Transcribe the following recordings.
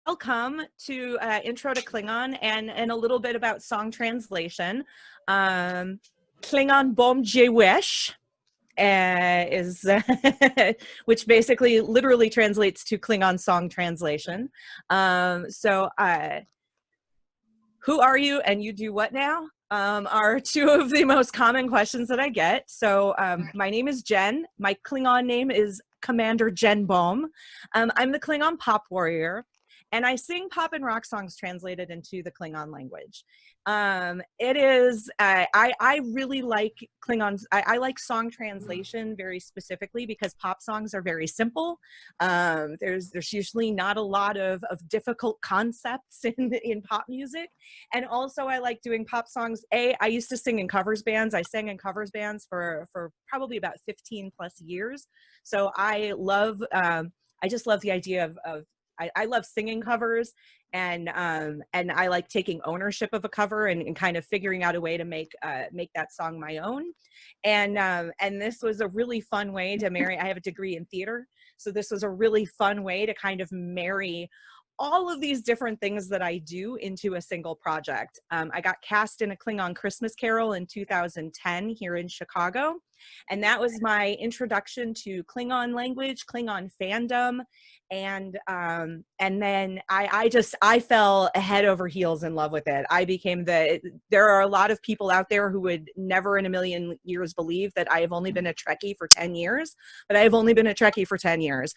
Welcome to Intro to Klingon and a little bit about song translation. Klingon Bom Jewish is, which basically literally translates to Klingon song translation. Who are you and you do what now? Are two of the most common questions that I get. So my name is Jen. My Klingon name is Commander Jen Bohm. I'm the Klingon Pop Warrior, and I sing pop and rock songs translated into the Klingon language. It is, I really like Klingons. I like song translation very specifically because pop songs are very simple. There's usually not a lot of difficult concepts in pop music. And also I like doing pop songs. I used to sing in covers bands. I sang in covers bands for probably about 15 plus years. So I just love the idea of I love singing covers, and I like taking ownership of a cover and kind of figuring out a way to make that song my own. And this was a really fun way to marry. I have a degree in theater, so this was a really fun way to kind of marry all of these different things that I do into a single project. I got cast in a Klingon Christmas Carol in 2010 here in Chicago. And that was my introduction to Klingon language, Klingon fandom. And then I fell head over heels in love with it. There are a lot of people out there who would never in a million years believe that I have only been a Trekkie for 10 years, but I have only been a Trekkie for 10 years.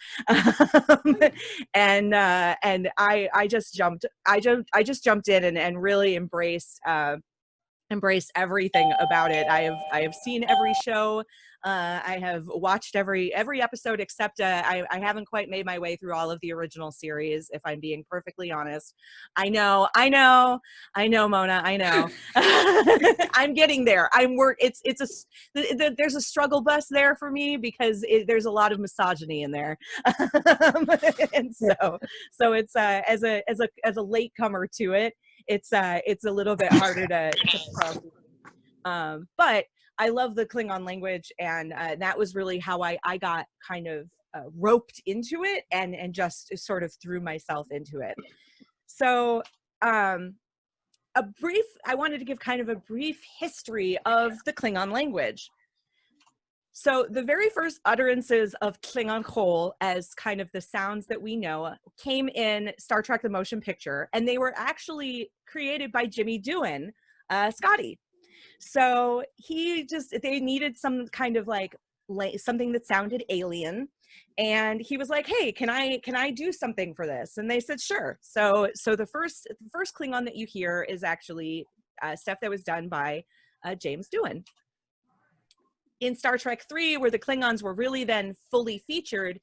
And I just jumped in and really embraced everything about it. I have seen every show. I have watched every episode except I haven't quite made my way through all of the original series, if I'm being perfectly honest. I know, Mona, I know. I'm getting there. There's a struggle bus there for me because there's a lot of misogyny in there. And so it's as a latecomer to it, it's a little bit harder to but I love the Klingon language, and that was really how I got kind of roped into it and just sort of threw myself into it. So I wanted to give kind of a brief history of the Klingon language. So the very first utterances of Klingon Chol, as kind of the sounds that we know, came in Star Trek The Motion Picture, and they were actually created by Jimmy Doohan, Scotty. So they needed some kind of like something that sounded alien, and he was like, hey, can I do something for this? And they said sure. So the first Klingon that you hear is actually stuff that was done by James Doohan. In Star Trek 3, where the Klingons were really then fully featured,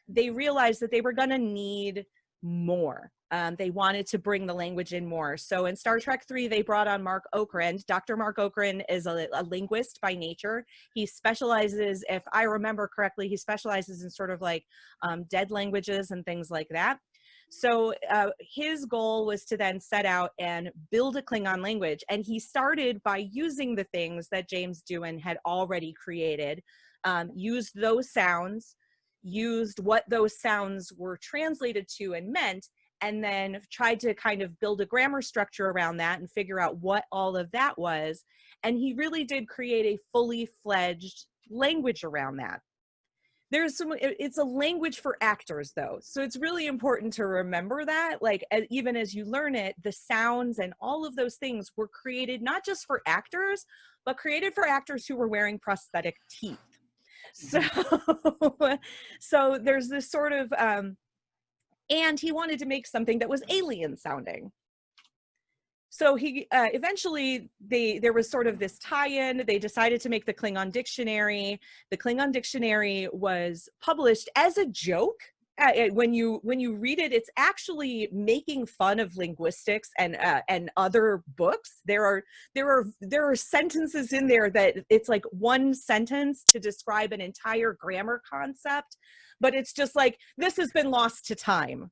they realized that they were going to need more. They wanted to bring the language in more. So in Star Trek 3, they brought on Mark Okrand. Dr. Mark Okrand is a linguist by nature. He specializes, if I remember correctly, he specializes in sort of like dead languages and things like that. So his goal was to then set out and build a Klingon language. And he started by using the things that James Doohan had already created, used those sounds, used what those sounds were translated to and meant, and then tried to kind of build a grammar structure around that and figure out what all of that was. And he really did create a fully fledged language around that. It's a language for actors though. So it's really important to remember that, like, even as you learn it, the sounds and all of those things were created not just for actors, but created for actors who were wearing prosthetic teeth. So there's this sort of, and he wanted to make something that was alien sounding. So he eventually there was sort of this tie-in. They decided to make the Klingon dictionary. The Klingon dictionary was published as a joke. When you read it, it's actually making fun of linguistics and other books. There are sentences in there that it's like one sentence to describe an entire grammar concept, but it's just like, this has been lost to time.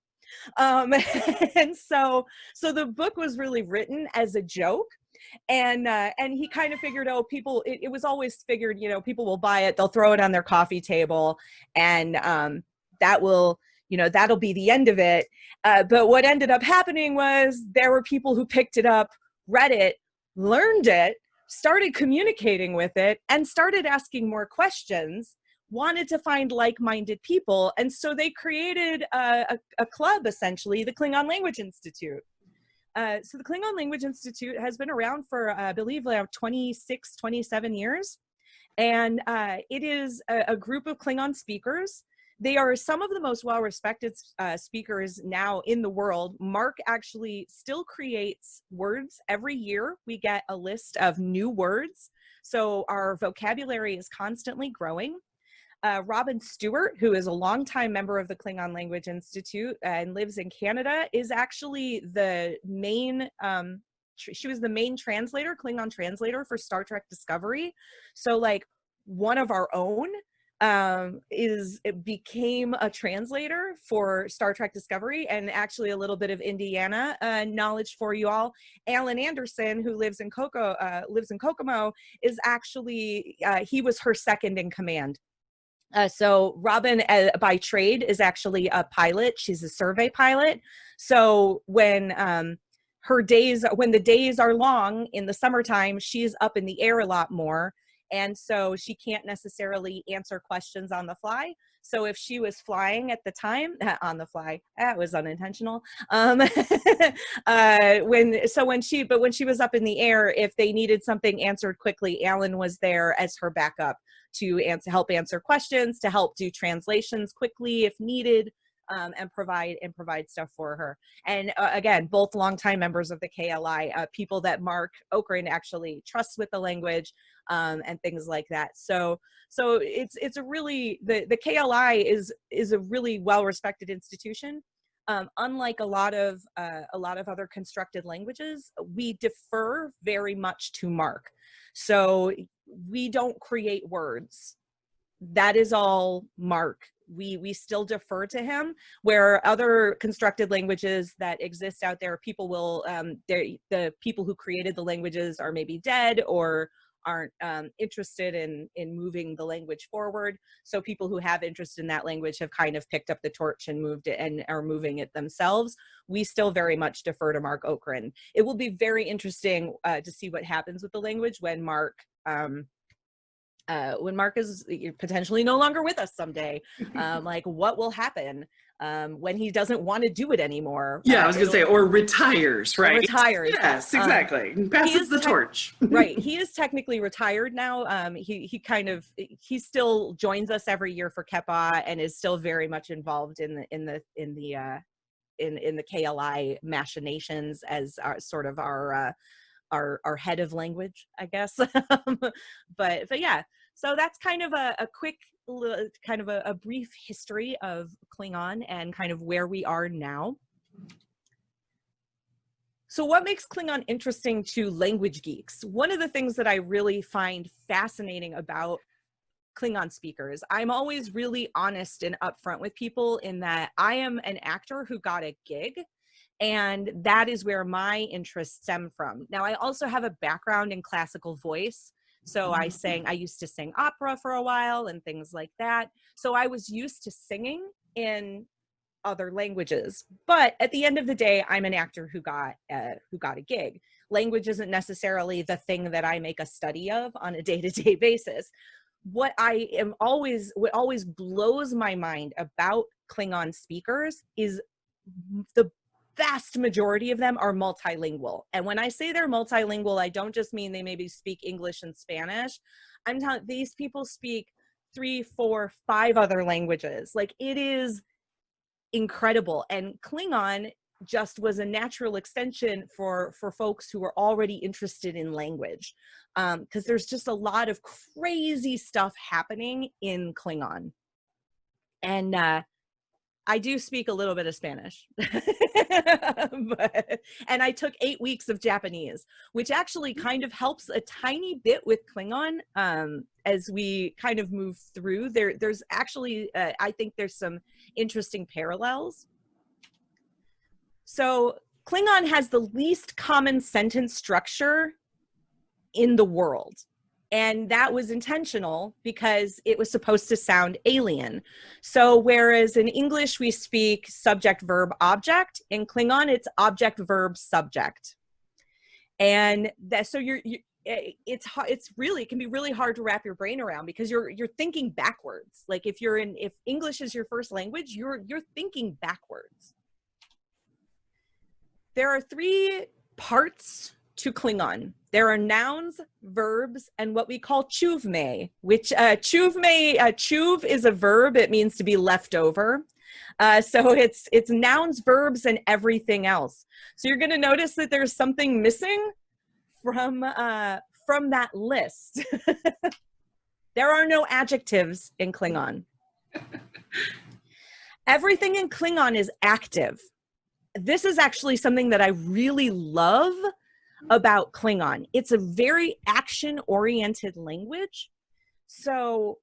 And so the book was really written as a joke, and he kind of figured, oh, people, it was always figured, people will buy it, they'll throw it on their coffee table, and that will, you know, that'll be the end of it. But what ended up happening was there were people who picked it up, read it, learned it, started communicating with it, and started asking more questions, wanted to find like-minded people. And so they created a club, essentially, the Klingon Language Institute. So the Klingon Language Institute has been around for, I believe, like 26, 27 years. And it is a group of Klingon speakers. They are some of the most well-respected speakers now in the world. Mark actually still creates words. Every year we get a list of new words. So our vocabulary is constantly growing. Robin Stewart, who is a longtime member of the Klingon Language Institute and lives in Canada, is actually the main, she was the main translator, Klingon translator for Star Trek Discovery. So like one of our own it became a translator for Star Trek Discovery. And actually a little bit of Indiana knowledge for you all. Alan Anderson, who lives in Kokomo, is actually, he was her second in command. So Robin, by trade, is actually a pilot. She's a survey pilot. So when when the days are long in the summertime, she's up in the air a lot more. And so she can't necessarily answer questions on the fly. So if she was flying at the time, on the fly, that was unintentional. When she was up in the air, if they needed something answered quickly, Alan was there as her backup to help answer questions, to help do translations quickly if needed, and provide stuff for her. And again, both longtime members of the KLI, people that Mark Okren actually trusts with the language, and things like that. So it's a really, the KLI is a really well-respected institution. Unlike a lot of other constructed languages, we defer very much to Mark. So we don't create words. That is all Mark. We still defer to him, where other constructed languages that exist out there, people will, the people who created the languages are maybe dead or aren't interested in moving the language forward. So people who have interest in that language have kind of picked up the torch and moved it and are moving it themselves. We still very much defer to Mark Okren. It will be very interesting to see what happens with the language when Mark is potentially no longer with us someday. Like what will happen when he doesn't want to do it anymore? Yeah, I was gonna say, or retires, right? Or retires. Yes, exactly. Passes the torch. Right. He is technically retired now. He still joins us every year for Kepa and is still very much involved in the KLI machinations as our head of language, I guess. but yeah, so that's kind of a quick, kind of a brief history of Klingon and kind of where we are now. So what makes Klingon interesting to language geeks? One of the things that I really find fascinating about Klingon speakers, I'm always really honest and upfront with people in that I am an actor who got a gig, and that is where my interests stem from. Now, I also have a background in classical voice. So I used to sing opera for a while and things like that. So I was used to singing in other languages. But at the end of the day, I'm an actor who got a gig. Language isn't necessarily the thing that I make a study of on a day-to-day basis. What always blows my mind about Klingon speakers is the vast majority of them are multilingual. And when I say they're multilingual, I don't just mean they maybe speak English and Spanish. I'm telling these people speak 3, 4, 5 other languages. Like, it is incredible. And Klingon just was a natural extension for folks who are already interested in language, because there's just a lot of crazy stuff happening in Klingon. And I do speak a little bit of Spanish, and I took 8 weeks of Japanese, which actually kind of helps a tiny bit with Klingon as we kind of move through. There's actually, I think there's some interesting parallels. So Klingon has the least common sentence structure in the world. And that was intentional because it was supposed to sound alien. So whereas in English we speak subject, verb, object, in Klingon it's object, verb, subject. And that, so it's really, it can be really hard to wrap your brain around because you're thinking backwards. Like if English is your first language, you're thinking backwards. There are 3 parts to Klingon. There are nouns, verbs, and what we call chuvme, which chuv is a verb. It means to be left over. So it's nouns, verbs, and everything else. So you're going to notice that there's something missing from that list. There are no adjectives in Klingon. Everything in Klingon is active. This is actually something that I really love about Klingon. It's a very action-oriented language. So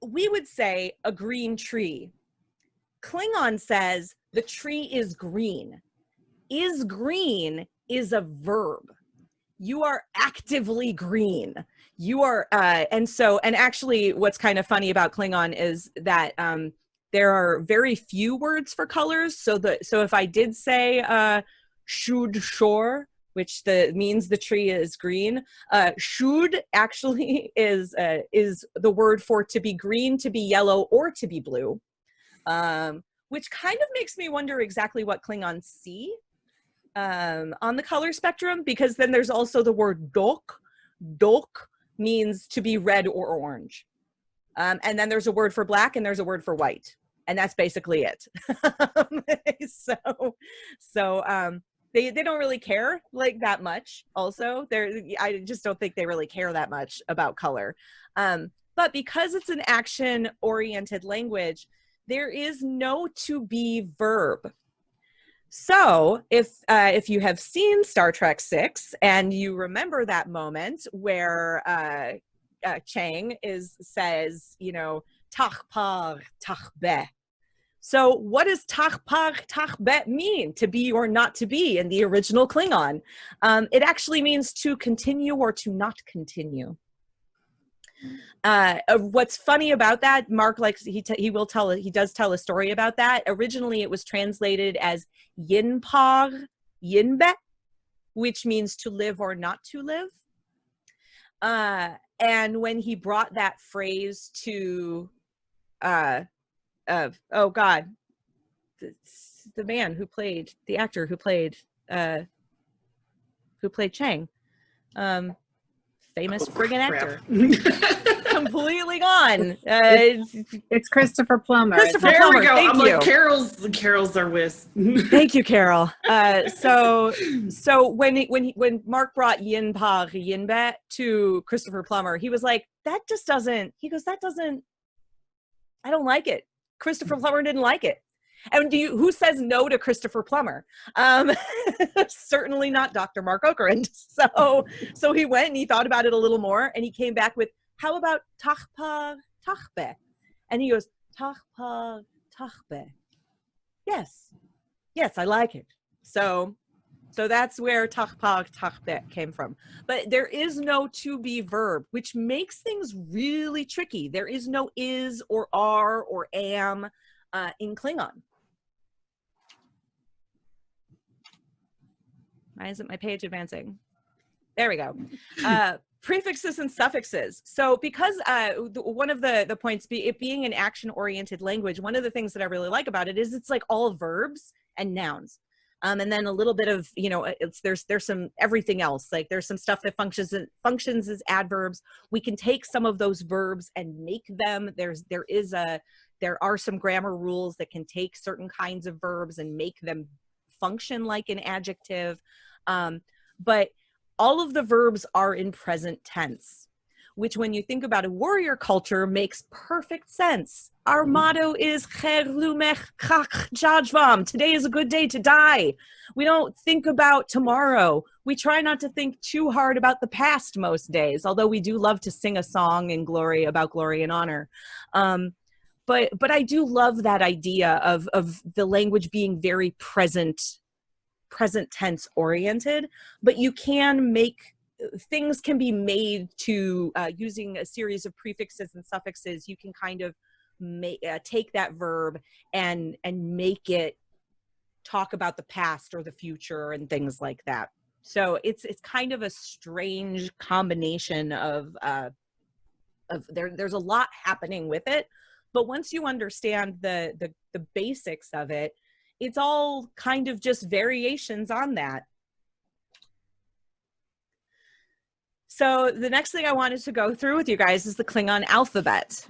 we would say a green tree. Klingon says the tree is green. Is green is a verb. You are actively green. You are, and actually what's kind of funny about Klingon is that there are very few words for colors. So if I did say shud shore, which means the tree is green, shud actually is the word for to be green, to be yellow, or to be blue, which kind of makes me wonder exactly what Klingons see on the color spectrum, because then there's also the word dok. Dok means to be red or orange. And then there's a word for black and there's a word for white. And that's basically it. They don't really care like that much. Also, I just don't think they really care that much about color. But because it's an action-oriented language, there is no to be verb. So if you have seen Star Trek VI and you remember that moment where Chang says, you know, tachpar tachbe. So what does tachpar tachbe mean? To be or not to be in the original Klingon? It actually means to continue or to not continue. What's funny about that, Mark likes, he does tell a story about that. Originally it was translated as yinpar yinbe, which means to live or not to live. And when he brought that phrase to oh God, the man who played, the actor who played Chang, famous friggin' actor. Completely gone. It's Christopher Plummer. Christopher Plummer. There we go. Thank you. Like, Carol's our whiz. Thank you, Carol. So when Mark brought Yinpa Yinbet to Christopher Plummer, he was like, that just doesn't. He goes, that doesn't. I don't like it. Christopher Plummer didn't like it. And who says no to Christopher Plummer? Certainly not Dr. Mark Okerand. So he went and he thought about it a little more, and he came back with, how about tachpa tachbe? And he goes, tachpa tachbe. Yes, I like it. So that's where tachpa tachbe came from. But there is no to be verb, which makes things really tricky. There is no is or are or am in Klingon. Why isn't my page advancing? There we go. Prefixes and suffixes. So because one of the points, it being an action-oriented language, one of the things that I really like about it is it's like all verbs and nouns. And then a little bit of, you know, there's some everything else. Like there's some stuff that functions as adverbs. We can take some of those verbs and make them. There are some grammar rules that can take certain kinds of verbs and make them function like an adjective. But all of the verbs are in present tense, which when you think about a warrior culture makes perfect sense. Our motto is today is a good day to die. We don't think about tomorrow. We try not to think too hard about the past most days, although we do love to sing a song in glory about glory and honor. But I do love that idea of the language being very present tense oriented, but you can make things can be made to, using a series of prefixes and suffixes, you can kind of take that verb and make it talk about the past or the future and things like that. So it's kind of a strange combination of there's a lot happening with it, but once you understand the basics of it, it's all kind of just variations on that. So the next thing I wanted to go through with you guys is the Klingon alphabet.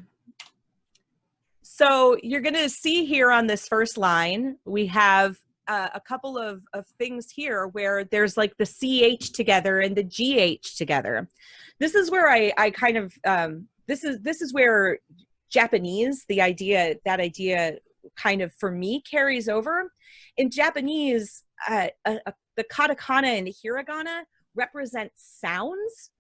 So you're going to see here on this first line, we have a couple of things here where there's like the CH together and the GH together. This is where I kind of, this is where Japanese, that idea kind of for me carries over. In Japanese, the katakana and the hiragana represent sounds.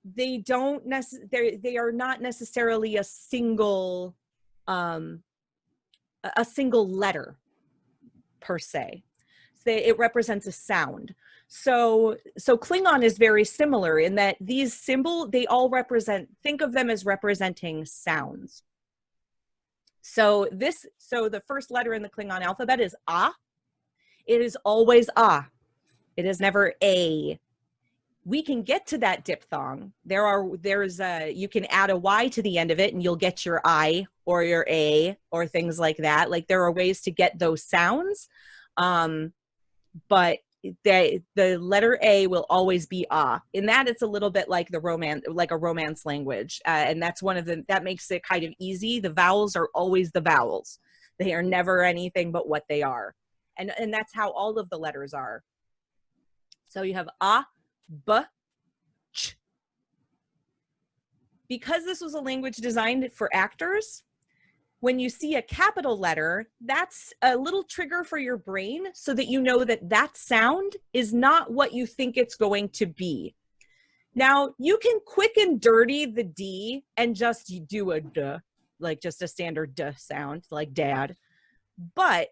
They they are not necessarily a single letter per se. So it represents a sound. So Klingon is very similar in that these symbols, they all represent, think of them as representing sounds. So the first letter in the Klingon alphabet is A. It is always A. It is never A. We can get to that diphthong. You can add a Y to the end of it and you'll get your I or your A or things like that. Like there are ways to get those sounds. But the letter A will always be A. In that, it's a little bit like a romance language. And that's that makes it kind of easy. The vowels are always the vowels. They are never anything but what they are. And that's how all of the letters are. So you have A, B, Ch. Because this was a language designed for actors, when you see a capital letter, that's a little trigger for your brain so that you know that that sound is not what you think it's going to be. Now, you can quick and dirty the D and just do a duh, like just a standard duh sound, like dad. But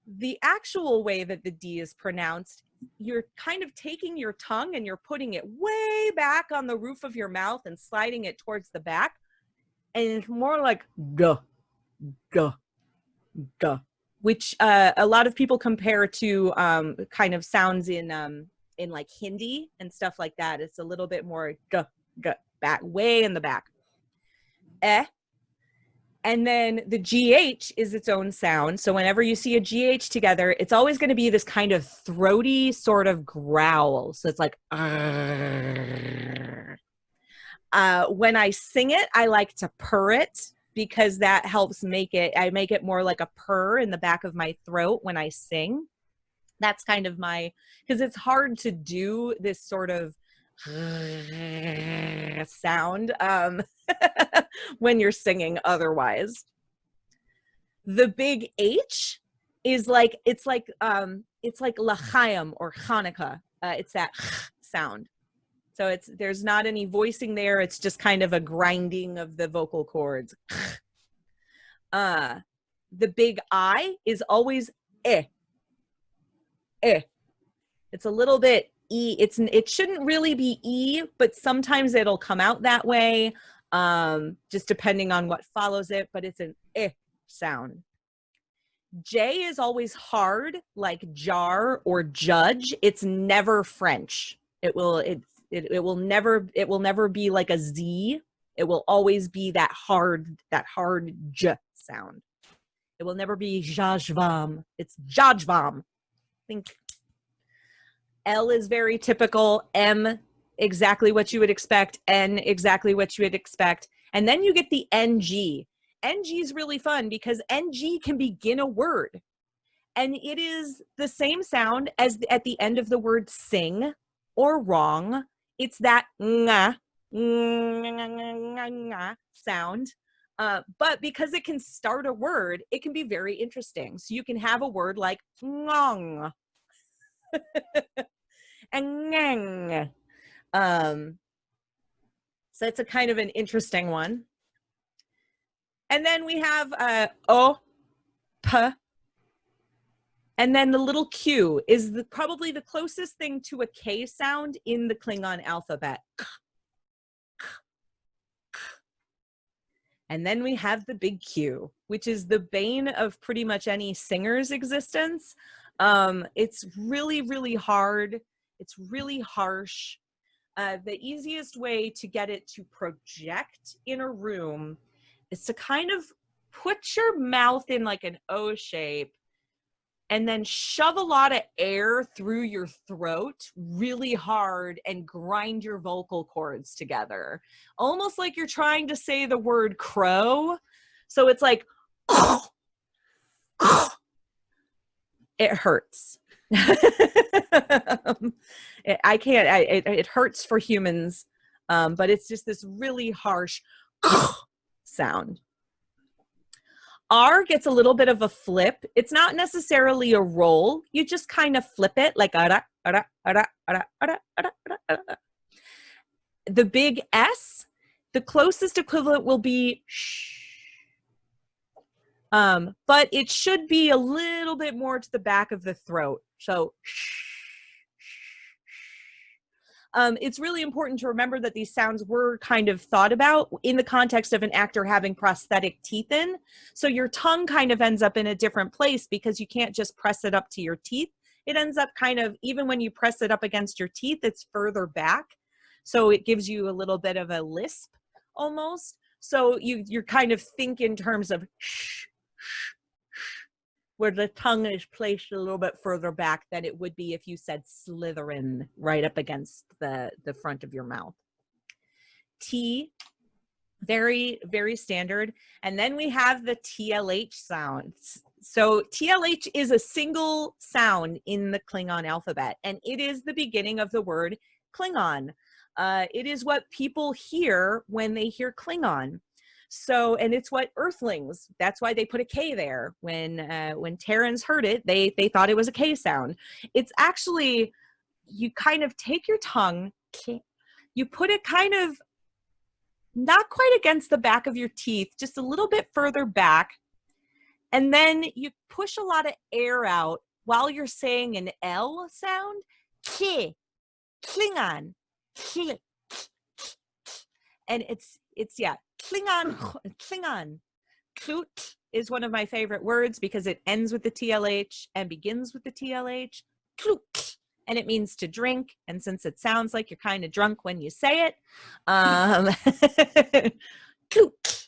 the actual way that the D is pronounced, you're kind of taking your tongue and you're putting it way back on the roof of your mouth and sliding it towards the back. And it's more like duh, duh, duh, which a lot of people compare to kind of sounds in like Hindi and stuff like that. It's a little bit more duh, duh, back, way in the back. Eh. And then the GH is its own sound. So whenever you see a GH together, it's always going to be this kind of throaty sort of growl. So it's like, when I sing it, I like to purr it because that helps I make it more like a purr in the back of my throat when I sing. That's kind of because it's hard to do this sort of sound when you're singing otherwise. The big H is like, it's like L'chaim or Hanukkah. It's that sound. So there's not any voicing there. It's just kind of a grinding of the vocal cords. The big I is always eh. Eh. It's a little bit E. It shouldn't really be E, but sometimes it'll come out that way, just depending on what follows it, but it's an eh sound. J is always hard, like jar or judge. It's never French. It will never be like a Z. It will always be that hard J sound. It will never be jajvam. It's jajvam. Think. L is very typical. M, exactly what you would expect. N, exactly what you would expect. And then you get the NG. NG is really fun because NG can begin a word. And it is the same sound as at the end of the word sing or wrong. It's that nga sound. But because it can start a word, it can be very interesting. So you can have a word like ngong. And ngang. So it's a kind of an interesting one. And then we have O, P, And then the little Q is probably the closest thing to a K sound in the Klingon alphabet. And then we have the big Q, which is the bane of pretty much any singer's existence. It's really, really hard. It's really harsh. The easiest way to get it to project in a room is to kind of put your mouth in like an O shape and then shove a lot of air through your throat really hard and grind your vocal cords together. Almost like you're trying to say the word crow. So it's like, it hurts. It hurts for humans, but it's just this really harsh sound. R gets a little bit of a flip. It's not necessarily a roll. You just kind of flip it like ara, ara, ara, ara, ara, ara, ara. The big S, the closest equivalent will be shh. But it should be a little bit more to the back of the throat. So shh. It's really important to remember that these sounds were kind of thought about in the context of an actor having prosthetic teeth in. So your tongue kind of ends up in a different place because you can't just press it up to your teeth. It ends up kind of, even when you press it up against your teeth, it's further back. So it gives you a little bit of a lisp almost. So you kind of think in terms of shh, where the tongue is placed a little bit further back than it would be if you said Slytherin right up against the front of your mouth. T, very, very standard. And then we have the TLH sounds. So TLH is a single sound in the Klingon alphabet, and it is the beginning of the word Klingon. It is what people hear when they hear Klingon. So, and it's what Earthlings, that's why they put a K there. When Terrans heard it, they thought it was a K sound. It's actually, you kind of take your tongue, you put it kind of not quite against the back of your teeth, just a little bit further back. And then you push a lot of air out while you're saying an L sound. K, Klingon, K. And it's yeah, Klingon, Klingon. Klut is one of my favorite words because it ends with the TLH and begins with the TLH. Klut. And it means to drink. And since it sounds like you're kind of drunk when you say it, Klut.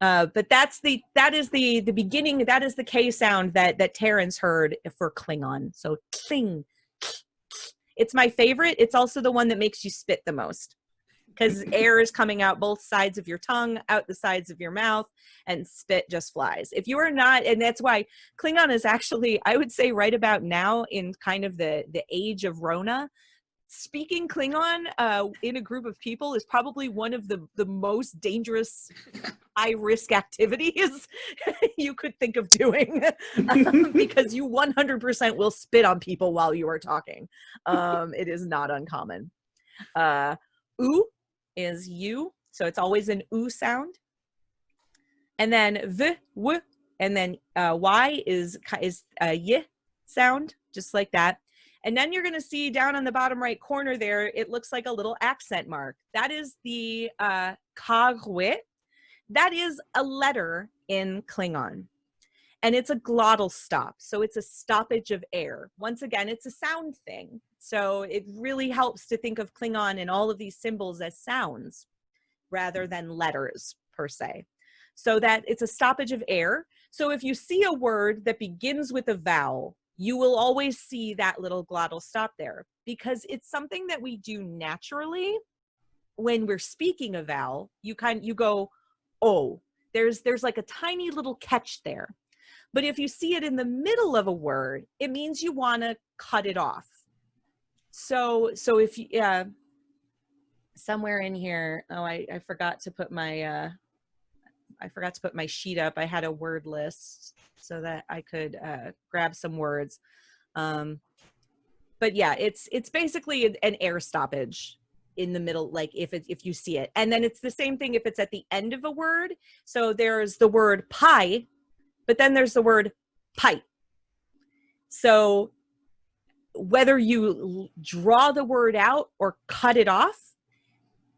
But that is the beginning. That is the K sound that Terrans heard for Klingon. So kling. It's my favorite. It's also the one that makes you spit the most, because air is coming out both sides of your tongue, out the sides of your mouth, and spit just flies. If you are not, and that's why Klingon is actually, I would say right about now in kind of the age of Rona, speaking Klingon in a group of people is probably one of the most dangerous high-risk activities you could think of doing, because you 100% will spit on people while you are talking. It is not uncommon. U is you, so it's always an oo sound. And then v, w, and then y is y sound, just like that. And then you're going to see down on the bottom right corner there, it looks like a little accent mark. That is the kagwe. That is a letter in Klingon. And it's a glottal stop. So it's a stoppage of air. Once again, it's a sound thing. So it really helps to think of Klingon and all of these symbols as sounds rather than letters per se. So that it's a stoppage of air. So if you see a word that begins with a vowel, you will always see that little glottal stop there, because it's something that we do naturally when we're speaking a vowel. You go, oh, there's like a tiny little catch there. But if you see it in the middle of a word, it means you want to cut it off. So if you, somewhere in here, oh, I forgot to put my, sheet up. I had a word list so that I could grab some words. But yeah, it's basically an air stoppage in the middle, like if you see it. And then it's the same thing if it's at the end of a word. So there's the word pie, but then there's the word pipe. So whether you draw the word out or cut it off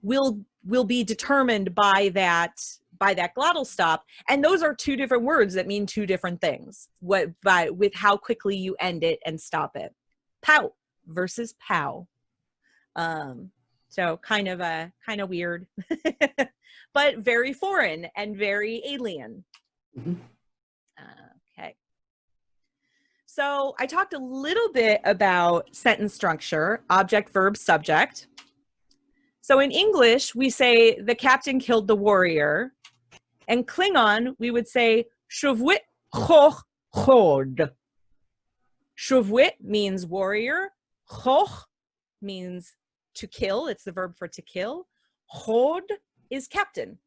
will be determined by that glottal stop. And those are two different words that mean two different things with how quickly you end it and stop it. Pout versus pow. So kind of weird, but very foreign and very alien. Mhm. Okay. So I talked a little bit about sentence structure, object, verb, subject. So in English, we say the captain killed the warrior. And Klingon, we would say shuvwit choch chod. Shuvwit means warrior. Choch means to kill. It's the verb for to kill. Chod is captain.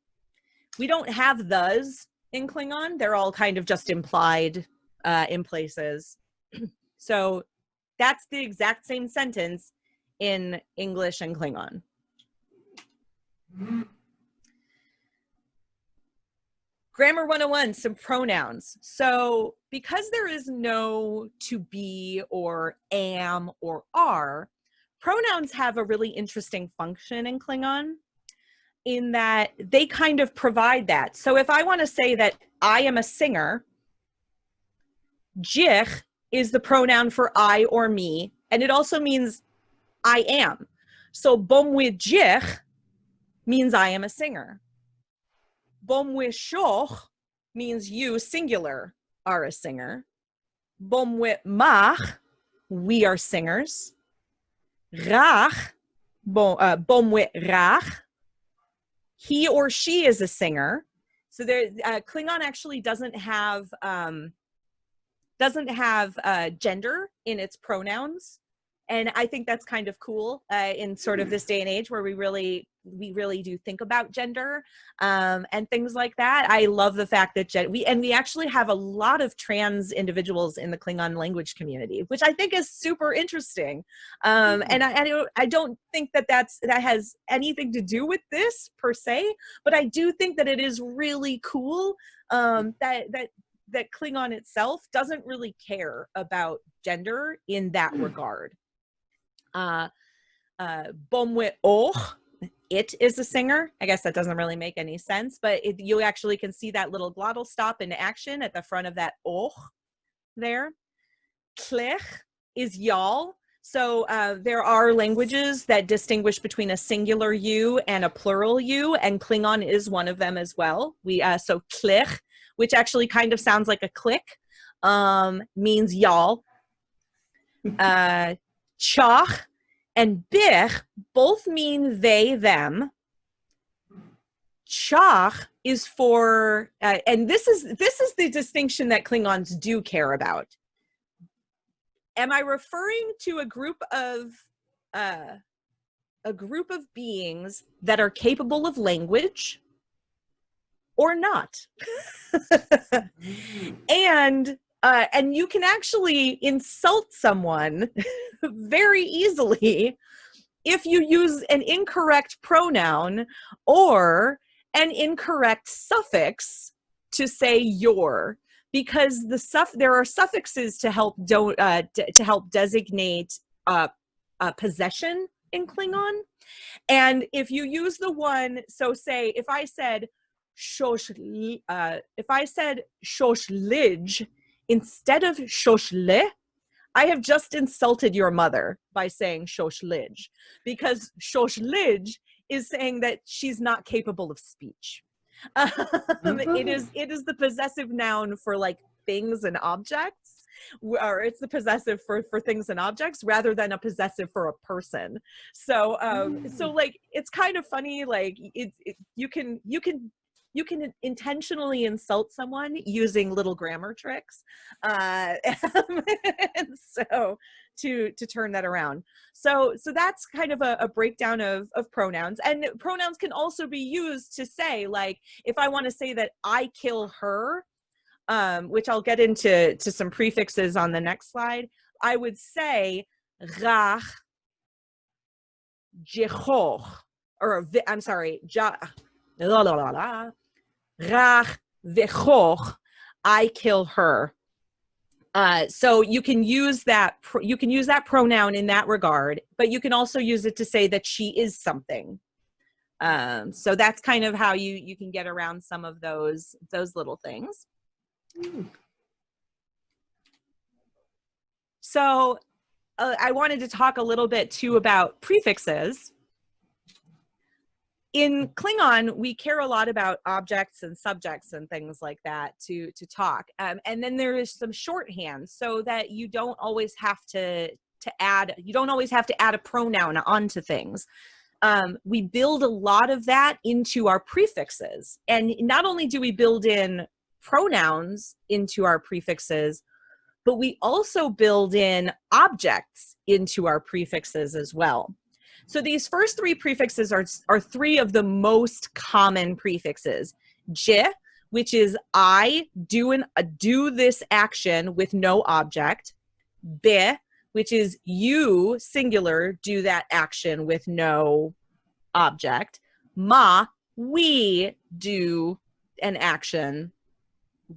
We don't have those in Klingon. They're all kind of just implied in places. So that's the exact same sentence in English and Klingon. Grammar 101, some pronouns. So because there is no to be or am or are, pronouns have a really interesting function in Klingon in that they kind of provide that. So if I want to say that I am a singer, jich is the pronoun for I or me, and it also means I am. So bomwe jich means I am a singer. Bomwe shoch means you, singular, are a singer. Bomwe mach, we are singers. Rach, bomwe rach, he or she is a singer. So there, Klingon actually doesn't have gender in its pronouns, and I think that's kind of cool in sort of this day and age where we really do think about gender and things like that. I love the fact that we actually have a lot of trans individuals in the Klingon language community, which I think is super interesting. And I don't think that has anything to do with this per se, but I do think that it is really cool that Klingon itself doesn't really care about gender in that regard. Bomwe och, it is a singer. I guess that doesn't really make any sense, but you actually can see that little glottal stop in action at the front of that och there. Klech is y'all. So there are languages that distinguish between a singular you and a plural you, and Klingon is one of them as well. So klech, which actually kind of sounds like a click, means y'all. Chach and bich both mean they, them. Chach is for, and this is the distinction that Klingons do care about. Am I referring to a group of beings that are capable of language or not? And you can actually insult someone very easily if you use an incorrect pronoun or an incorrect suffix to say your, because there are suffixes to help designate possession in Klingon. And if you use the one, so say if I said shoshlij instead of shoshle, I have just insulted your mother by saying shoshlij, because shoshlij is saying that she's not capable of speech. It is the possessive noun for like things and objects, or it's the possessive for things and objects rather than a possessive for a person. So so like it's kind of funny, like you can intentionally insult someone using little grammar tricks, and so to turn that around. So that's kind of a breakdown of pronouns. And pronouns can also be used to say, like, if I want to say that I kill her, which I'll get into some prefixes on the next slide, I would say rach jechoch, or I'm sorry, rach vechoch, I kill her. So you can use that pronoun in that regard, but you can also use it to say that she is something. So that's kind of how you can get around some of those little things. So I wanted to talk a little bit too about prefixes. In Klingon, we care a lot about objects and subjects and things like that to talk. And then there is some shorthand so that you don't always have to add a pronoun onto things. We build a lot of that into our prefixes. And not only do we build in pronouns into our prefixes, but we also build in objects into our prefixes as well. So these first three prefixes are three of the most common prefixes. Je, which is I do this action with no object. Be, which is you, singular, do that action with no object. Ma, we do an action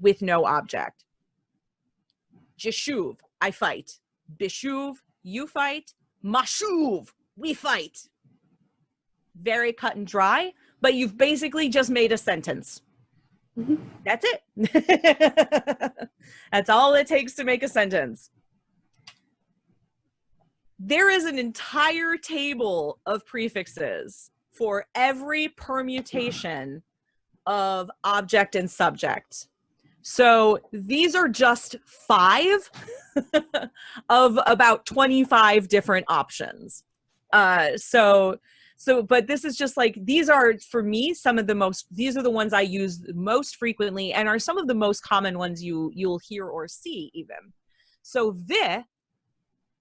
with no object. Jeshuv, I fight. Bishuv, you fight. Mashuv, we fight. Very cut and dry, but you've basically just made a sentence. Mhm. That's it. That's all it takes to make a sentence. There is an entire table of prefixes for every permutation of object and subject. So these are just 5 of about 25 different options. But this is just like, these are, for me, these are the ones I use most frequently and are some of the most common ones you'll hear or see even. So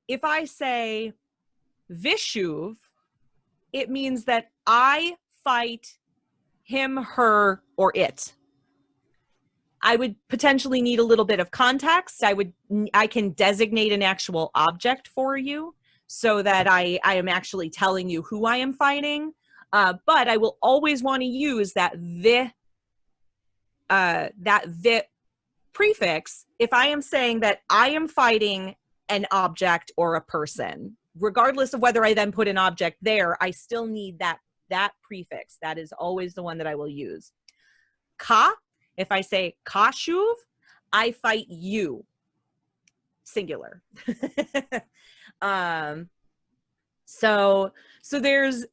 if I say Vishuv, it means that I fight him, her, or it. I would potentially need a little bit of context. I can designate an actual object for you so that I am actually telling you who I am fighting. But I will always want to use that the prefix if I am saying that I am fighting an object or a person. Regardless of whether I then put an object there, I still need that prefix. That is always the one that I will use. Ka, if I say kashuv, I fight you, singular. So there is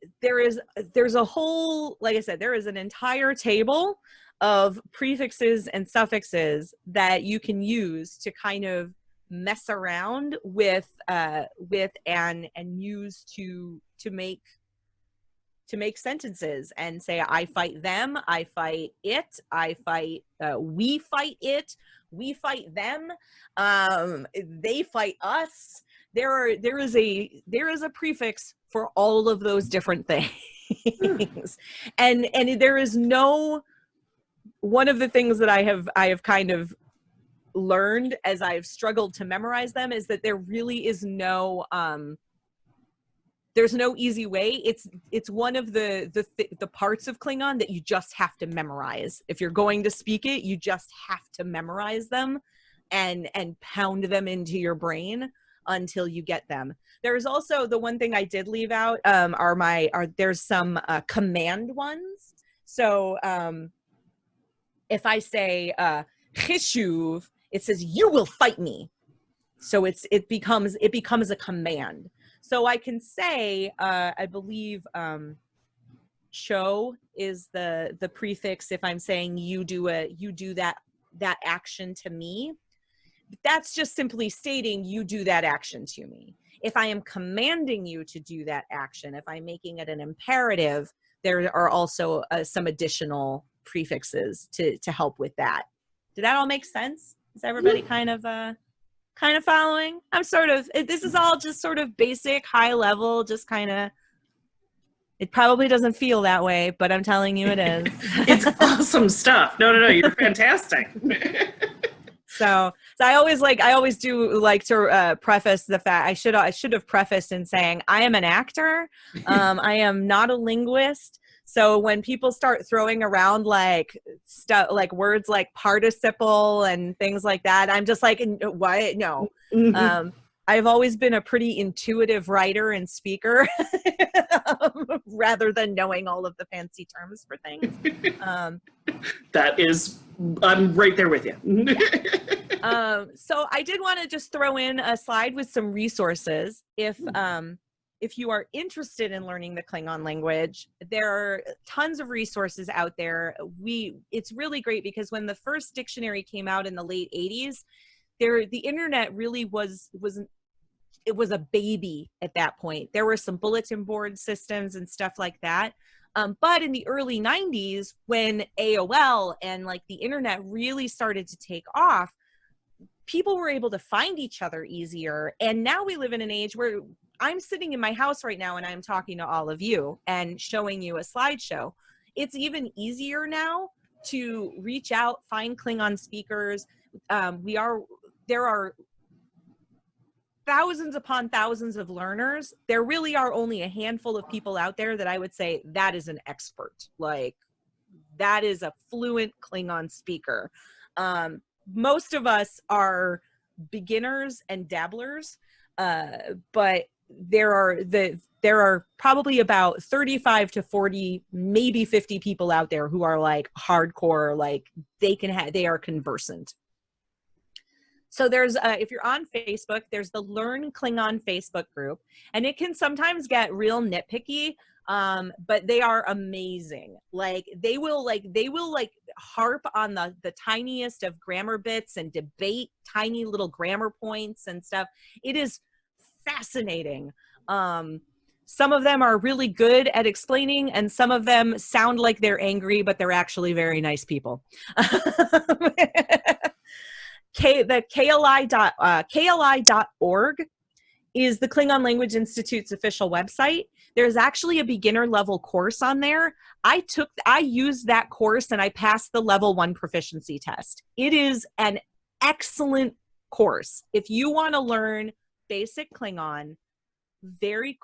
a whole, like I said, there is an entire table of prefixes and suffixes that you can use to kind of mess around with and use to make sentences and say, I fight them, I fight it, I fight, we fight it, we fight them, they fight us. There is a prefix for all of those different things. and there is no, one of the things that I have kind of learned as I've struggled to memorize them is that there really is no there's no easy way. It's one of the parts of Klingon that you just have to memorize. If you're going to speak it, you just have to memorize them and pound them into your brain until you get them. There's also, the one thing I did leave out there's some command ones. So if I say Chishuv, it says you will fight me. So it becomes a command. So I can say, I believe cho is the prefix if I'm saying you do that action to me. That's just simply stating you do that action to me. If I am commanding you to do that action, if I'm making it an imperative, there are also some additional prefixes to help with that. Did that all make sense? Is everybody kind of following? This is all just sort of basic, high level, just kind of, it probably doesn't feel that way, but I'm telling you it is. It's awesome stuff. No, you're fantastic. So I always do like to preface the fact, I should have prefaced in saying I am an actor. I am not a linguist. So when people start throwing around like stuff, like words like participle and things like that, I'm just like, what? No. I've always been a pretty intuitive writer and speaker rather than knowing all of the fancy terms for things. That is, I'm right there with you. So I did want to just throw in a slide with some resources. If you are interested in learning the Klingon language, there are tons of resources out there. It's really great because when the first dictionary came out in the late 80s, the internet really was a baby at that point. There were some bulletin board systems and stuff like that. But in the early 90s, when AOL and like the internet really started to take off, people were able to find each other easier. And now we live in an age where I'm sitting in my house right now and I'm talking to all of you and showing you a slideshow. It's even easier now to reach out, find Klingon speakers. There are thousands upon thousands of learners. There really are only a handful of people out there that I would say that is an expert. Like, that is a fluent Klingon speaker. Most of us are beginners and dabblers, but there are probably about 35 to 40, maybe 50 people out there who are like hardcore, like they are conversant. So there's, if you're on Facebook, there's the Learn Klingon Facebook group, and it can sometimes get real nitpicky, but they are amazing. Like they will harp on the tiniest of grammar bits and debate tiny little grammar points and stuff. It is fascinating. Some of them are really good at explaining, and some of them sound like they're angry, but they're actually very nice people. The KLI.org is the Klingon Language Institute's official website. There's actually a beginner level course on there. I used that course and I passed the level 1 proficiency test. It is an excellent course. If you want to learn basic Klingon, it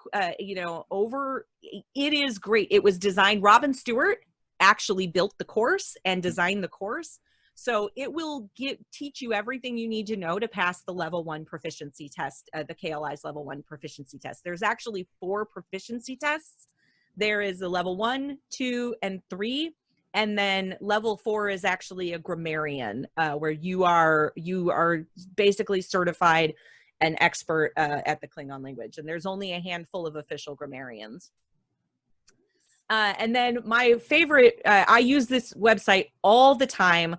is great. It was designed, Robin Stewart actually built the course and designed the course. So it will teach you everything you need to know to pass the level 1 proficiency test, the KLI's level 1 proficiency test. There's actually 4 proficiency tests. There is a level 1, 2, and 3. And then level 4 is actually a grammarian, where you are basically certified an expert at the Klingon language. And there's only a handful of official grammarians. And then my favorite, I use this website all the time,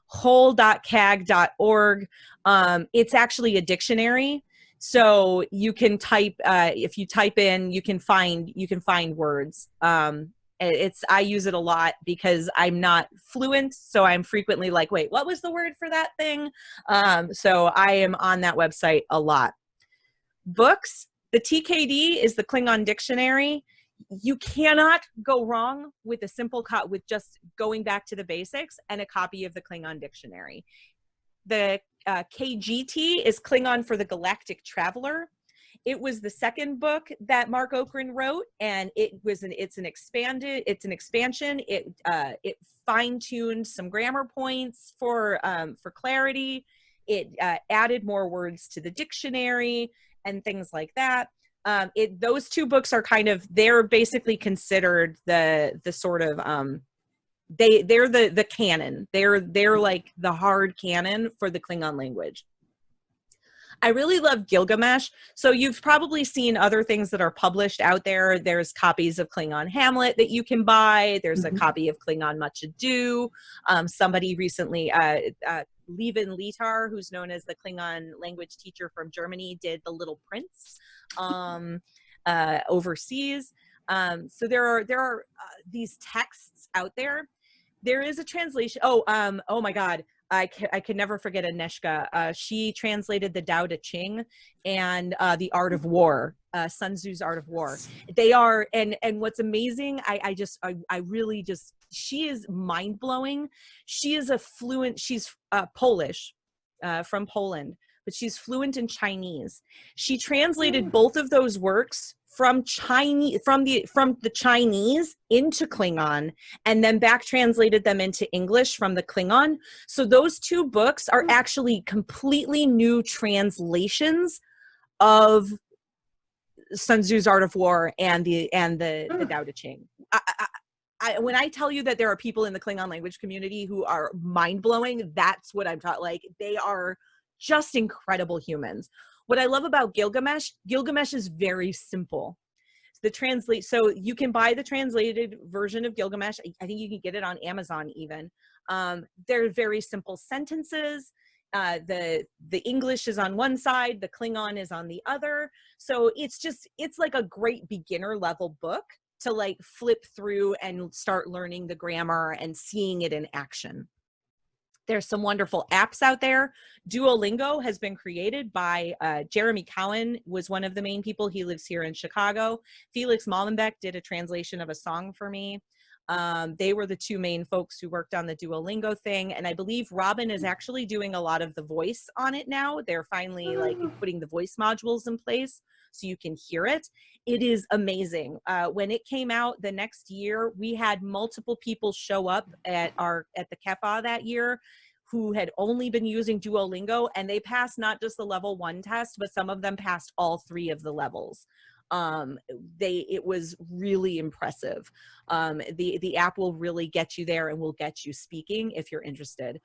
whole.cag.org. It's actually a dictionary. So you can type, if you type in, you can find words. I use it a lot because I'm not fluent. So I'm frequently like, wait, what was the word for that thing? So I am on that website a lot. Books, the TKD is the Klingon dictionary. You cannot go wrong with a simple with just going back to the basics and a copy of the Klingon dictionary. The KGT is Klingon for the Galactic Traveler. It was the second book that Mark Okren wrote, and it's an expansion. It fine-tuned some grammar points for clarity. It added more words to the dictionary and things like that. Those 2 books are they're basically considered the sort of they're the canon. They're like the hard canon for the Klingon language. I really love Gilgamesh. So you've probably seen other things that are published out there. There's copies of Klingon Hamlet that you can buy. There's a copy of Klingon Much Ado. Somebody recently, Leah Leach, who's known as the Klingon language teacher from Germany, did The Little Prince overseas. So there are these texts out there. There is a translation. Oh my God. I can never forget Aneshka. She translated the Tao Te Ching and the Art of War, Sun Tzu's Art of War. They are, and what's amazing, I really just, she is mind blowing. She is she's Polish, from Poland, but she's fluent in Chinese. She translated both of those works from the Chinese into Klingon, and then back translated them into English from the Klingon. So those two books are actually completely new translations of Sun Tzu's Art of War and the Tao Te Ching. When I tell you that there are people in the Klingon language community who are mind-blowing, that's what I'm talking. Like, they are just incredible humans. What I love about Gilgamesh is very simple. So you can buy the translated version of Gilgamesh. I think you can get it on Amazon even. They're very simple sentences. The English is on one side, the Klingon is on the other. So it's like a great beginner level book to like flip through and start learning the grammar and seeing it in action. There's some wonderful apps out there. Duolingo has been created by Jeremy Cowan, was one of the main people. He lives here in Chicago. Felix Mallenbeck did a translation of a song for me. They were the two main folks who worked on the Duolingo thing. And I believe Robin is actually doing a lot of the voice on it now. They're finally like putting the voice modules in place so you can hear it. It is amazing. When it came out the next year, we had multiple people show up at the Kepa that year who had only been using Duolingo, and they passed not just the level 1 test, but some of them passed all 3 of the levels. It was really impressive. The app will really get you there and will get you speaking if you're interested.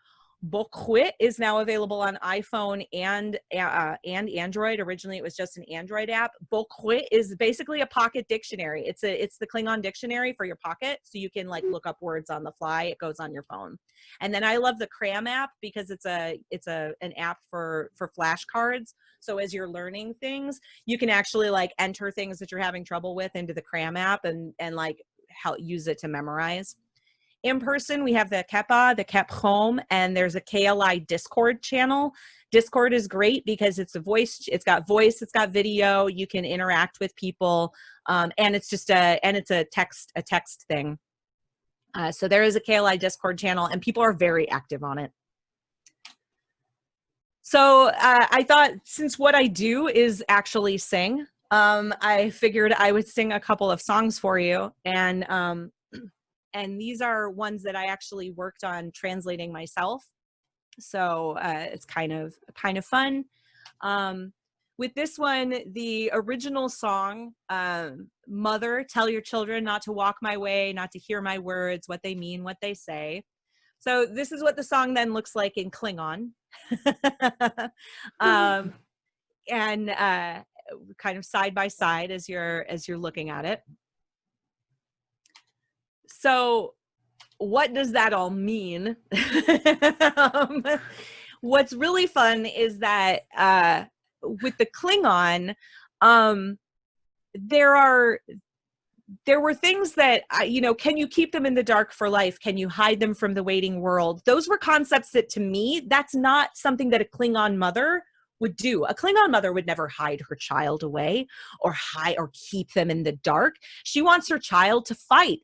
Bokwit is now available on iPhone and Android. Originally, it was just an Android app. Bokwit is basically a pocket dictionary. It's the Klingon dictionary for your pocket, so you can like look up words on the fly. It goes on your phone. And then I love the Cram app because it's an app for flashcards. So as you're learning things, you can actually like enter things that you're having trouble with into the Cram app and like help use it to memorize. In person, we have the Kepa, the Kep Home, and there's a KLI Discord channel. Discord is great because it's got voice, it's got video, you can interact with people, and it's a text thing. So there is a KLI Discord channel, and people are very active on it. So I thought, since what I do is actually sing, I figured I would sing a couple of songs for you, and these are ones that I actually worked on translating myself. So it's kind of fun. With this one, the original song, Mother, tell your children not to walk my way, not to hear my words, what they mean, what they say. So this is what the song then looks like in Klingon. And kind of side by side as you're looking at it. So what does that all mean? What's really fun is that with the Klingon, there were things that, can you keep them in the dark for life? Can you hide them from the waiting world? Those were concepts that, to me, that's not something that a Klingon mother would do. A Klingon mother would never hide her child away or keep them in the dark. She wants her child to fight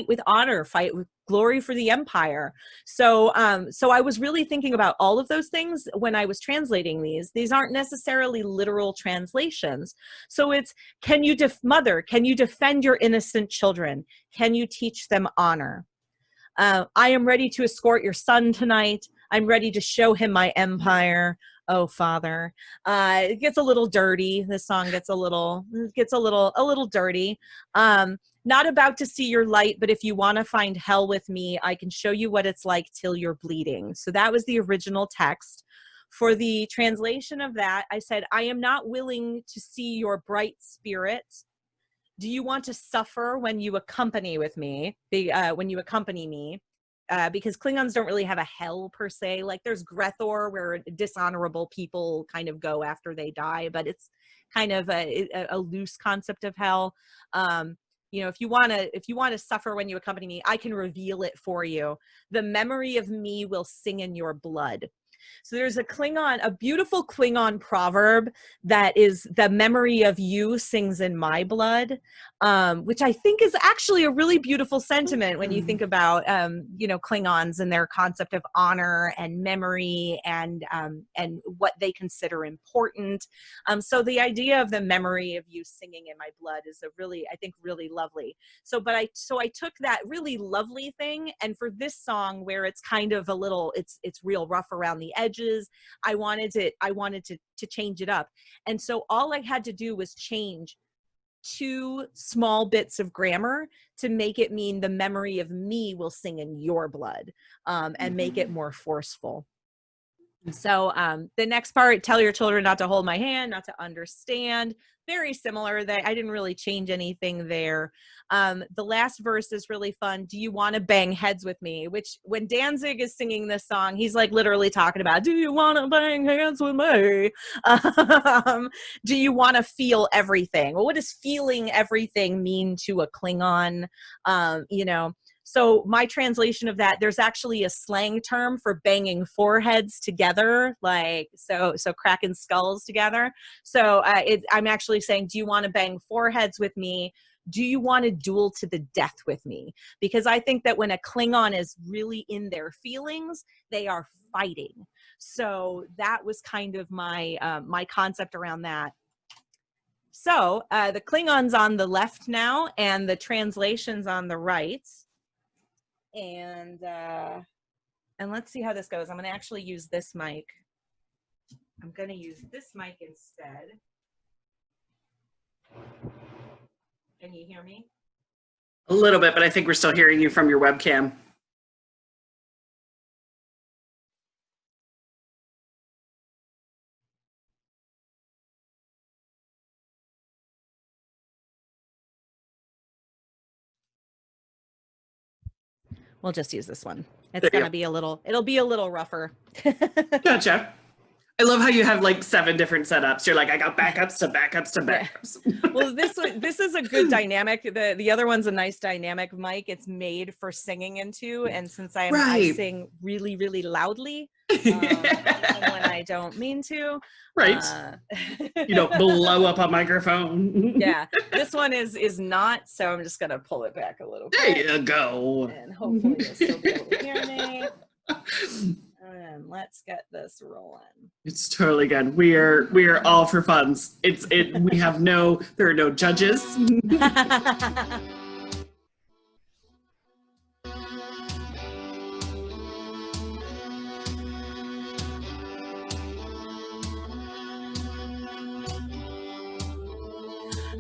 with honor, fight with glory for the empire. So I was really thinking about all of those things when I was translating these. These aren't necessarily literal translations. So it's, Mother, can you defend your innocent children? Can you teach them honor? I am ready to escort your son tonight. I'm ready to show him my empire. Oh, Father. It gets a little dirty. This song gets a little dirty. Not about to see your light, but if you want to find hell with me, I can show you what it's like till you're bleeding. So that was the original text. For the translation of that, I said, I am not willing to see your bright spirit. Do you want to suffer when you accompany me? Because Klingons don't really have a hell per se. Like there's Grethor, where dishonorable people kind of go after they die, but it's kind of a loose concept of hell. If you want to suffer when you accompany me, I can reveal it for you. The memory of me will sing in your blood. So there's a beautiful Klingon proverb that is, the memory of you sings in my blood, which I think is actually a really beautiful sentiment when you think about, Klingons and their concept of honor and memory and what they consider important. So the idea of the memory of you singing in my blood is I think really lovely. So I took that really lovely thing, and for this song where it's kind of a little, it's real rough around the edges, I wanted to change it up. And so all I had to do was change 2 small bits of grammar to make it mean the memory of me will sing in your blood, and make it more forceful. So the next part, tell your children not to hold my hand, not to understand, very similar. I didn't really change anything there. The last verse is really fun. Do you want to bang heads with me? Which when Danzig is singing this song, he's like literally talking about, do you want to bang heads with me? Do you want to feel everything? Well, what does feeling everything mean to a Klingon? So my translation of that, there's actually a slang term for banging foreheads together, like so cracking skulls together. So I'm actually saying, do you want to bang foreheads with me? Do you want to duel to the death with me? Because I think that when a Klingon is really in their feelings, they are fighting. So that was kind of my my concept around that. So the Klingon's on the left now, and the translation's on the right. And let's see how this goes. I'm going to actually use this mic. I'm going to use this mic instead. Can you hear me? A little bit, but I think we're still hearing you from your webcam. We'll just use this one. It's going to be it'll be a little rougher. Gotcha. I love how you have like 7 different setups. You're like, I got backups to backups to backups. Yeah. Well, this is a good dynamic. The other one's a nice dynamic mic. It's made for singing into, and since I sing really, really loudly, even when I don't mean to. Right. You don't blow up a microphone. Yeah. This one is not, so I'm just gonna pull it back a little bit. There you go. And hopefully you'll still be able to hear me. And let's get this rolling. It's totally good. We are all for funs. There are no judges.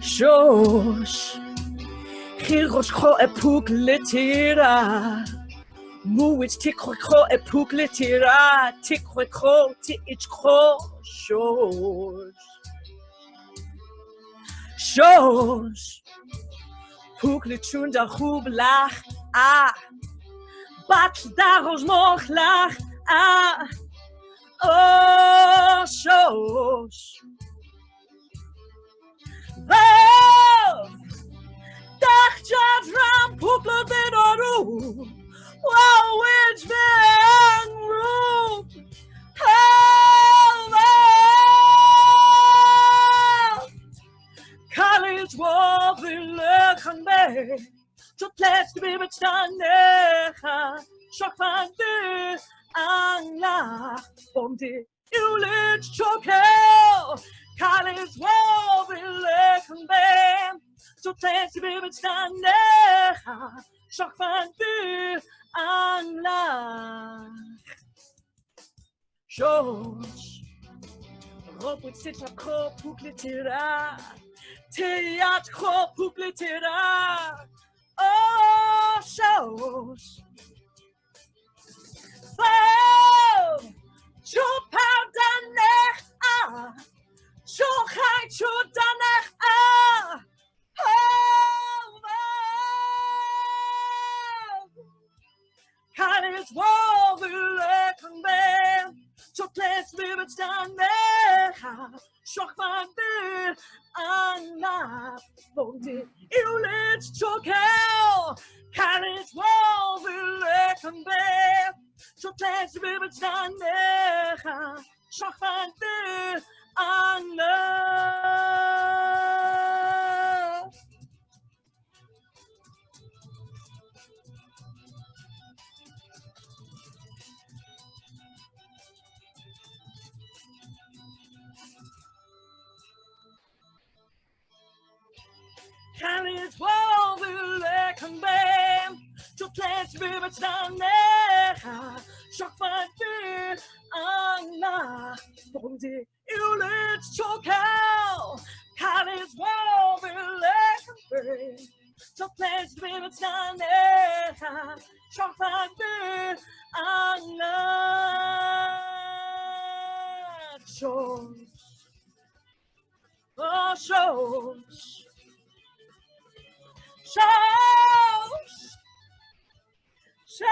Shosh, Hirosh Kro Epuk Letira. Muwich Tikro Epuk Letira, Tikro Tichko Shosh. Shosh, Puk Letunda Hublach, Bat Daros Mochlach, oh, Shosh. Verb, Dachjadram Pukla Denoru, Wow, which van root, College Wolf in Lekanbe, to let's be Betaneha, Shock van de Angla, Bomdi, Ulich Chokel. College Wolf in Lekanbe, to let's be Betaneha, Shock van de Angla. George, Rob with Sitra Kro Puklitira, Teat Kro Puklitira, oh, George. Wow, Chopin Danech, Chochai Chodanech, oh, College Wall, the Lekanbe, to place limits down there. Shock my bed, and not Bondi, Ulich Chokel. College Wall, the Lekanbe, Zoals we bestaan liggen, zag van de ander. Kan het wel willen ben, zoals we bestaan liggen, zag van de ander. Volgens de jullie chokel, kan het wel willen ben, zoals we bestaan liggen, zag van de ander. Oh, shows. Shows. Shows.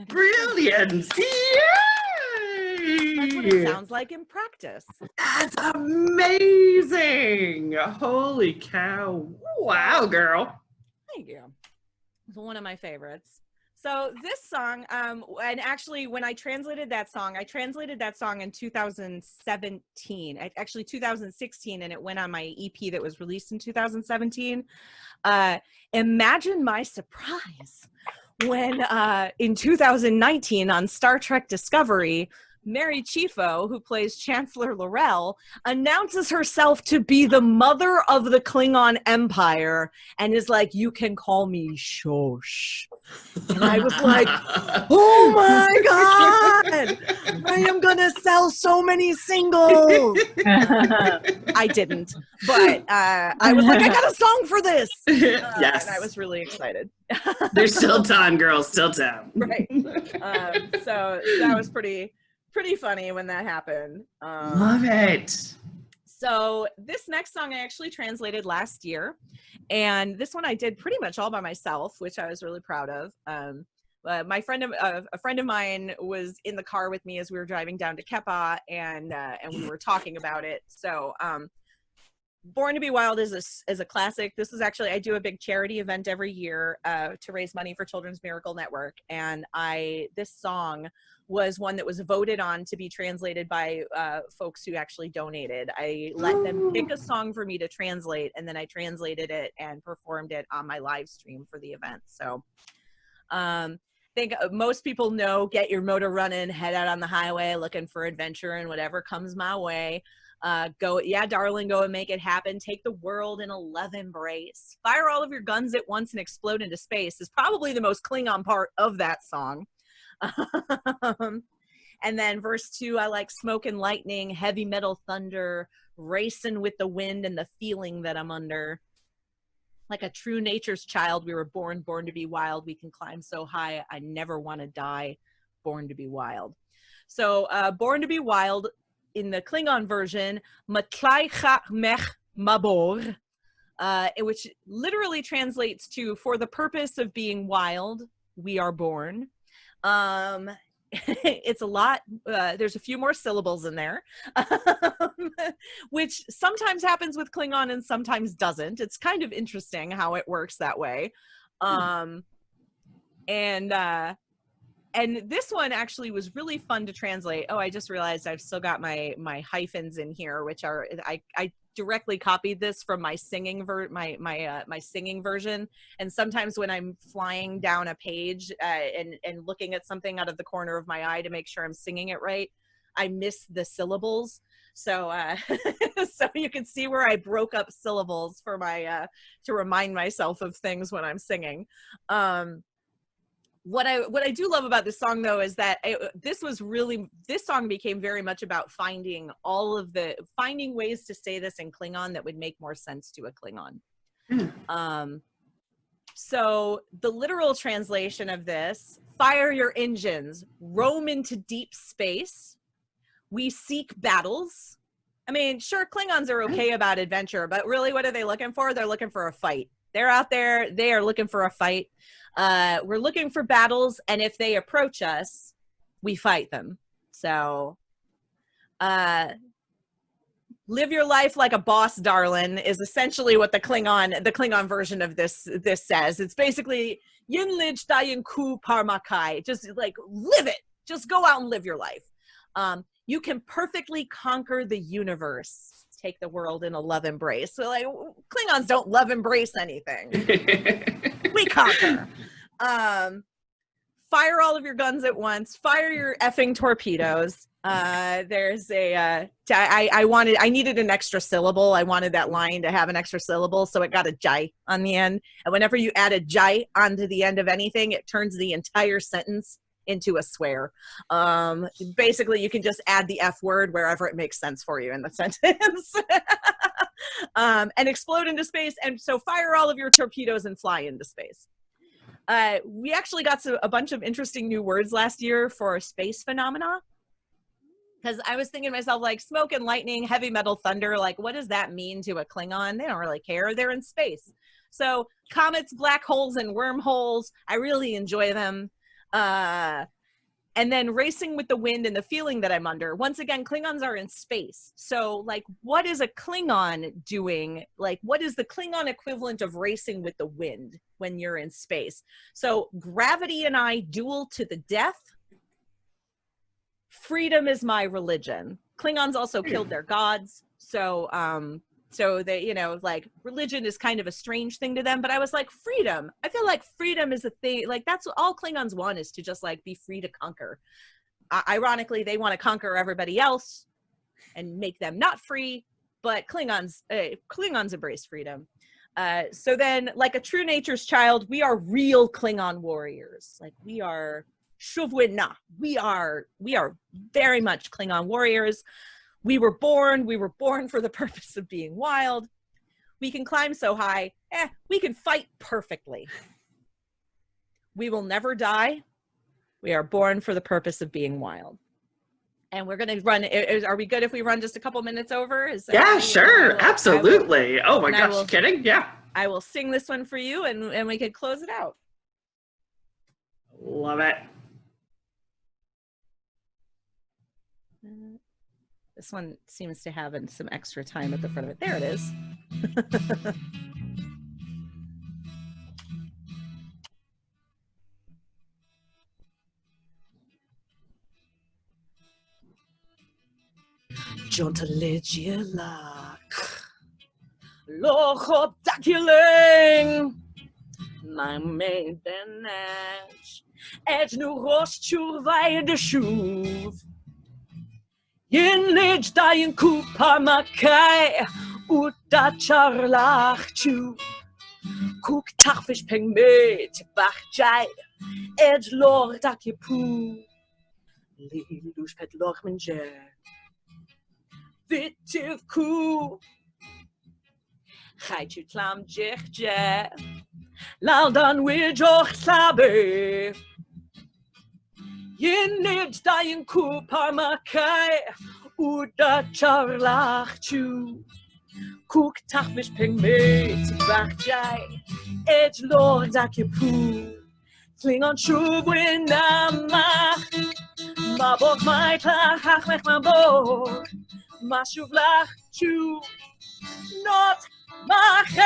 Brilliant! That's what it Yay! sounds like in practice. That's amazing! Holy cow! Wow, girl. Thank you. It's one of my favorites. So this song, and actually when I translated that song in 2017, actually 2016, and it went on my EP that was released in 2017. Imagine my surprise when in 2019 on Star Trek Discovery, Mary Chieffo, who plays Chancellor Laurel, announces herself to be the mother of the Klingon Empire and is like, you can call me Shosh. And I was like, oh my God, I am going to sell so many singles. I didn't, but I was like, I got a song for this. Yes. And I was really excited. There's still time, girls, still time. Right. So that was pretty funny when that happened. Love it. So this next song I actually translated last year, and this one I did pretty much all by myself, which I was really proud of. A friend of mine was in the car with me as we were driving down to Kepa, and we were talking about it. So Born to Be Wild is a classic. This is actually, I do a big charity event every year to raise money for Children's Miracle Network, and this song was one that was voted on to be translated by folks who actually donated. I let them pick a song for me to translate, and then I translated it and performed it on my live stream for the event. So I think most people know, get your motor running, head out on the highway looking for adventure and whatever comes my way. Go, yeah, darling, go and make it happen. Take the world in a love embrace. Fire all of your guns at once and explode into space is probably the most Klingon part of that song. And then verse 2, I like smoke and lightning, heavy metal thunder, racing with the wind and the feeling that I'm under. Like a true nature's child, we were born to be wild. We can climb so high, I never want to die. Born to be wild. So Born to Be Wild in the Klingon version, Matlai mech mabor, which literally translates to, for the purpose of being wild, we are born. It's a lot, there's a few more syllables in there, which sometimes happens with Klingon and sometimes doesn't. It's kind of interesting how it works that way. And this one actually was really fun to translate. Oh, I just realized I've still got my hyphens in here, which are, I directly copied this from my singing my singing version. And sometimes when I'm flying down a page and looking at something out of the corner of my eye to make sure I'm singing it right, I miss the syllables. So so you can see where I broke up syllables for my to remind myself of things when I'm singing. What I do love about this song, though, is that this song became very much about finding ways to say this in Klingon that would make more sense to a Klingon. So the literal translation of this: fire your engines, roam into deep space. We seek battles. I mean, sure, Klingons are okay about adventure, but really what are they looking for? They're looking for a fight. They're out there. They are looking for a fight. We're looking for battles, and if they approach us, we fight them. So live your life like a boss, darling, is essentially what the Klingon version of this says. It's basically Yin Lij Dayan Ku Parmakai. Just like live it. Just go out and live your life. You can perfectly conquer the universe. Take the world in a love embrace. So like Klingons don't love embrace anything. We conquer. Fire all of your guns at once. Fire your effing torpedoes. There's a I needed an extra syllable. I wanted that line to have an extra syllable, so it got a jai on the end. And whenever you add a jai onto the end of anything, it turns the entire sentence into a swear. Basically, you can just add the F word wherever it makes sense for you in the sentence. And explode into space. And so fire all of your torpedoes and fly into space. We actually got a bunch of interesting new words last year for space phenomena. Because I was thinking to myself, like, smoke and lightning, heavy metal thunder, like, what does that mean to a Klingon? They don't really care. They're in space. So comets, black holes, and wormholes, I really enjoy them. And then racing with the wind and the feeling that I'm under. Once again, Klingons are in space. So, like, what is a Klingon doing? Like, what is the Klingon equivalent of racing with the wind when you're in space? So, gravity and I duel to the death. Freedom is my religion. Klingons also killed their gods. So they, you know, like religion is kind of a strange thing to them, but I was like, freedom. I feel like freedom is a thing. Like that's all Klingons want, is to just like be free to conquer. Ironically, they want to conquer everybody else and make them not free, but Klingons embrace freedom. So then, like a true nature's child, we are real Klingon warriors. Like we are Shuvwina. We are very much Klingon warriors. We were born for the purpose of being wild. We can climb so high, we can fight perfectly. We will never die. We are born for the purpose of being wild. And we're going to run, are we good if we run just a couple minutes over? Yeah, sure, absolutely. Oh my gosh, you kidding? Yeah. I will sing this one for you and we could close it out. Love it. This one seems to have some extra time at the front of it. There it is. Jontaligialak. Lochop dakiling. My maiden edge. Edge nu rosh churvai de shuv. Yin Lij Dayan Ku Parmakai Uta Charlach Chu Cook Tafish Peng Me Tibach Jai Edge Lord Dakipu Li Lush Pet Lochmenje Vitiv Ku Chaitu Tlam Jichje Laldan Wijoch Sabe Yin Lij Dayan Ku Parmakai Uda Charlach Chu Cook Tafish Ping Me Tibach Jai Edge Lord Dakipu Klingon Shuvwin Namach Mabok Mai Klach Mech Mabok Mashuvlach Chu Not Macher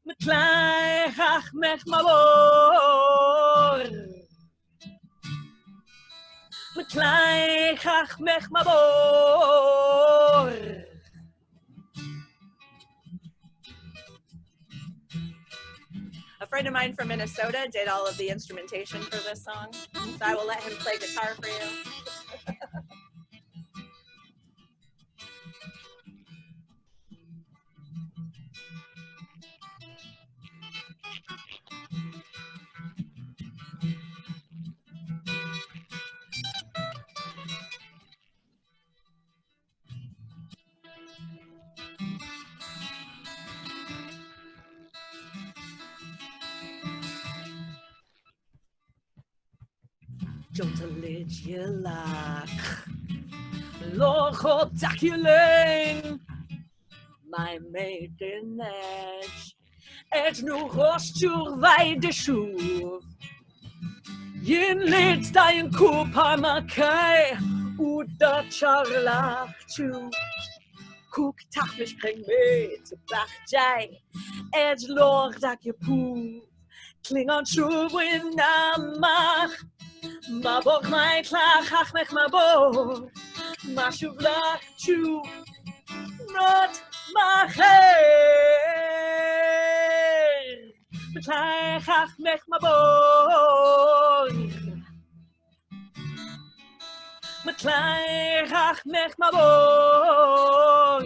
Meklai Chach Mech Mabor Meklai Chach Mech Mabor. A friend of mine from Minnesota did all of the instrumentation for this song, so I will let him play guitar for you. Jontaligialak lochot daculing, my maiden edge, et nu rostur weide shuv. Yin lid dein kupa makai, uda charlach chu. Cook tachlich bring me to Bachjai, edge lord dacupu. Klingon shuv namach, mabok my klach ach mech mabok. Mashuv lach chu, not my hair. Klach ach mech mabok. Klach ach mech mabok.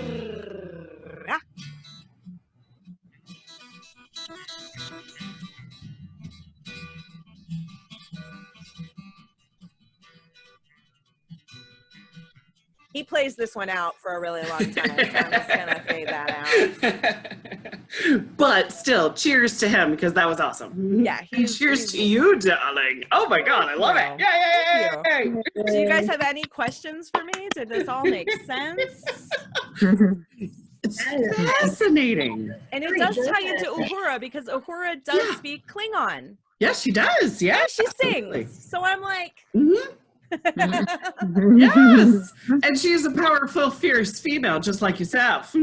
He plays this one out for a really long time, so I'm just gonna fade that out. But still, cheers to him because that was awesome. Yeah, cheers to you, darling. Oh my God, I love it. Yay! Do you guys have any questions for me? Did this all make sense? It's fascinating. And it does tie into Uhura because Uhura does speak Klingon. Yes, she does. Yeah, She absolutely. sings. So I'm like, Yes, and she's a powerful, fierce female, just like yourself.